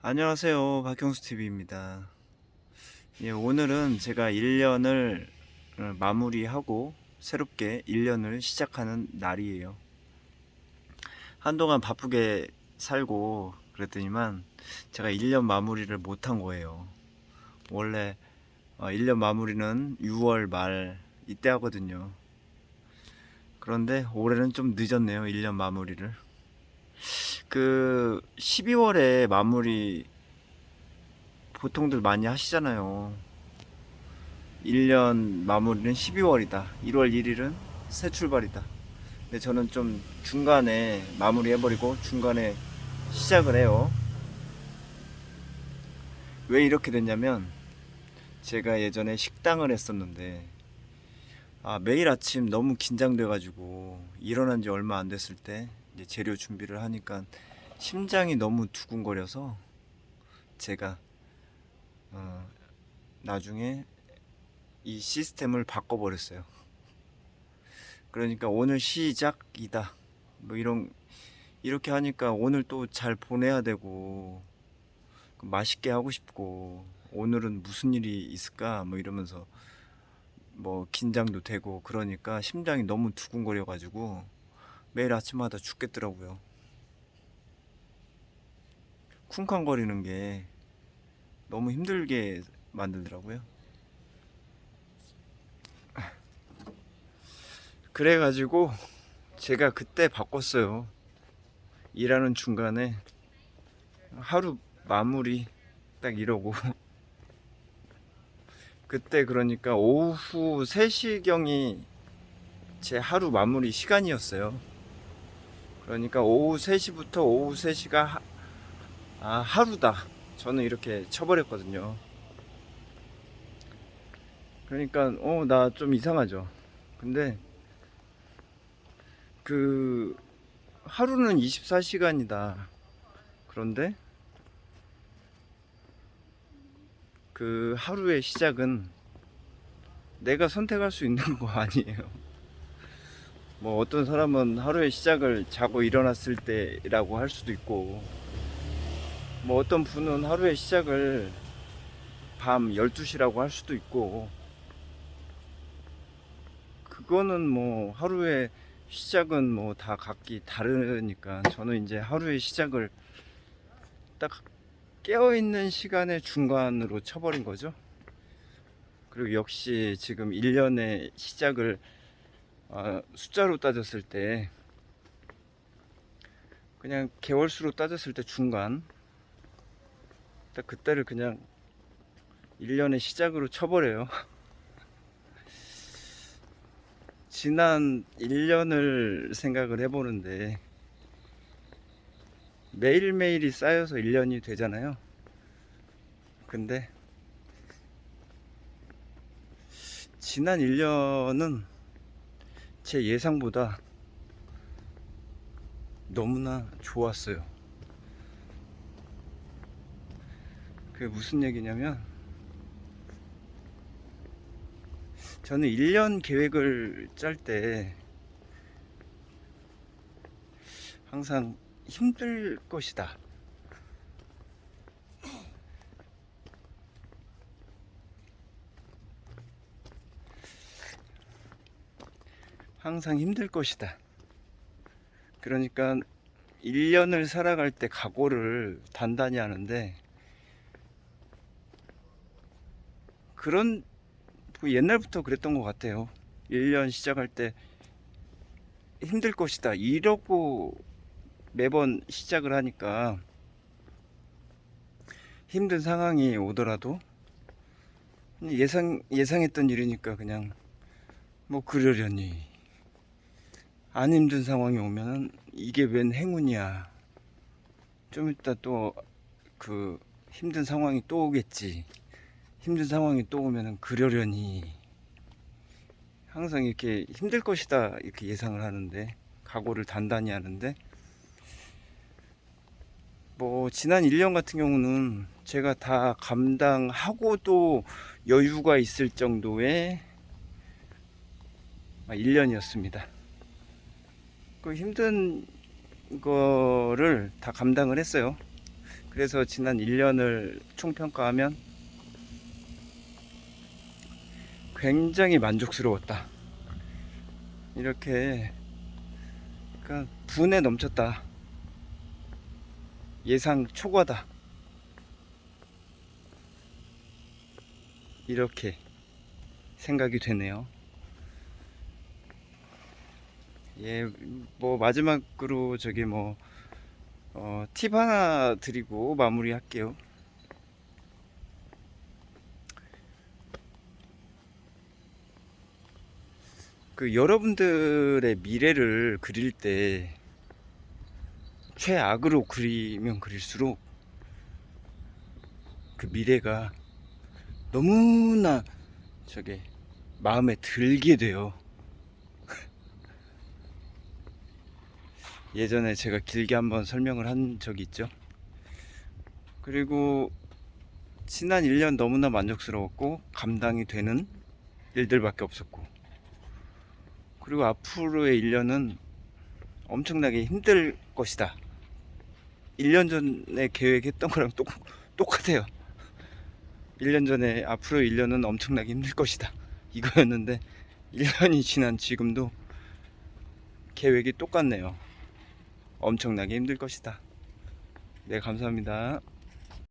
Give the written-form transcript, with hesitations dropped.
안녕하세요. 박형수TV입니다. 예, 오늘은 제가 1년을 마무리하고 새롭게 1년을 시작하는 날이에요. 한동안 바쁘게 살고 그랬더니만 제가 1년 마무리를 못한 거예요. 원래 1년 마무리는 6월 말 이때 하거든요. 그런데 올해는 좀 늦었네요. 1년 마무리를. 12월에 마무리 보통들 많이 하시잖아요. 1년 마무리는 12월이다. 1월 1일은 새 출발이다. 근데 저는 좀 중간에 마무리 해버리고 중간에 시작을 해요. 왜 이렇게 됐냐면 제가 예전에 식당을 했었는데 매일 아침 너무 긴장돼가지고 일어난 지 얼마 안 됐을 때 이제 재료 준비를 하니까 심장이 너무 두근거려서 제가 나중에 이 시스템을 바꿔버렸어요. 그러니까 오늘 시작이다. 뭐 이렇게 하니까 오늘 또 잘 보내야 되고 맛있게 하고 싶고 오늘은 무슨 일이 있을까 뭐 이러면서 뭐 긴장도 되고 그러니까 심장이 너무 두근거려 가지고 매일 아침마다 죽겠더라고요. 쿵쾅거리는 게 너무 힘들게 만들더라고요. 그래가지고 제가 그때 바꿨어요. 일하는 중간에 하루 마무리 딱 이러고 그때 그러니까 오후 3시경이 제 하루 마무리 시간이었어요. 그러니까 오후 3시부터 오후 3시가 하루다. 저는 이렇게 쳐버렸거든요. 그러니까 나 좀 이상하죠. 근데 그 하루는 24시간이다. 그런데 그 하루의 시작은 내가 선택할 수 있는 거 아니에요. 뭐 어떤 사람은 하루의 시작을 자고 일어났을 때라고 할 수도 있고 뭐 어떤 분은 하루의 시작을 밤 12시라고 할 수도 있고 그거는 뭐 하루의 시작은 뭐 다 각기 다르니까 저는 이제 하루의 시작을 딱 깨어있는 시간의 중간으로 쳐버린 거죠. 그리고 역시 지금 1년의 시작을 숫자로 따졌을 때 그냥 개월수로 따졌을 때 중간 딱 그때를 그냥 1년의 시작으로 쳐버려요. 지난 1년을 생각을 해보는데 매일매일이 쌓여서 1년이 되잖아요. 근데 지난 1년은 제 예상보다 너무나 좋았어요. 그게 무슨 얘기냐면 저는 1년 계획을 짤 때 항상 힘들 것이다. 항상 힘들 것이다. 그러니까 1년을 살아갈 때 각오를 단단히 하는데 그런 옛날부터 그랬던 것 같아요. 1년 시작할 때 힘들 것이다. 이러고 매번 시작을 하니까 힘든 상황이 오더라도 예상했던 일이니까 그냥 뭐 그러려니 안 힘든 상황이 오면은 이게 웬 행운이야. 좀 이따 또 그 힘든 상황이 또 오겠지. 힘든 상황이 또 오면은 그러려니 항상 이렇게 힘들 것이다 이렇게 예상을 하는데 각오를 단단히 하는데 뭐 지난 1년 같은 경우는 제가 다 감당하고도 여유가 있을 정도의 1년이었습니다. 그 힘든 거를 다 감당을 했어요. 그래서 지난 1년을 총평가하면 굉장히 만족스러웠다. 이렇게 그러니까 분에 넘쳤다. 예상 초과다. 이렇게 생각이 되네요. 예, 뭐 마지막으로 저기 뭐 팁 하나 드리고 마무리 할게요. 그 여러분들의 미래를 그릴 때 최악으로 그리면 그릴수록 그 미래가 너무나 저게 마음에 들게 돼요. 예전에 제가 길게 한번 설명을 한 적이 있죠. 그리고 지난 1년 너무나 만족스러웠고 감당이 되는 일들밖에 없었고, 그리고 앞으로의 1년은 엄청나게 힘들 것이다. 1년 전에 계획했던 거랑 똑같아요. 1년 전에 앞으로 1년은 엄청나게 힘들 것이다, 이거였는데 1년이 지난 지금도 계획이 똑같네요. 엄청나게 힘들 것이다. 네, 감사합니다.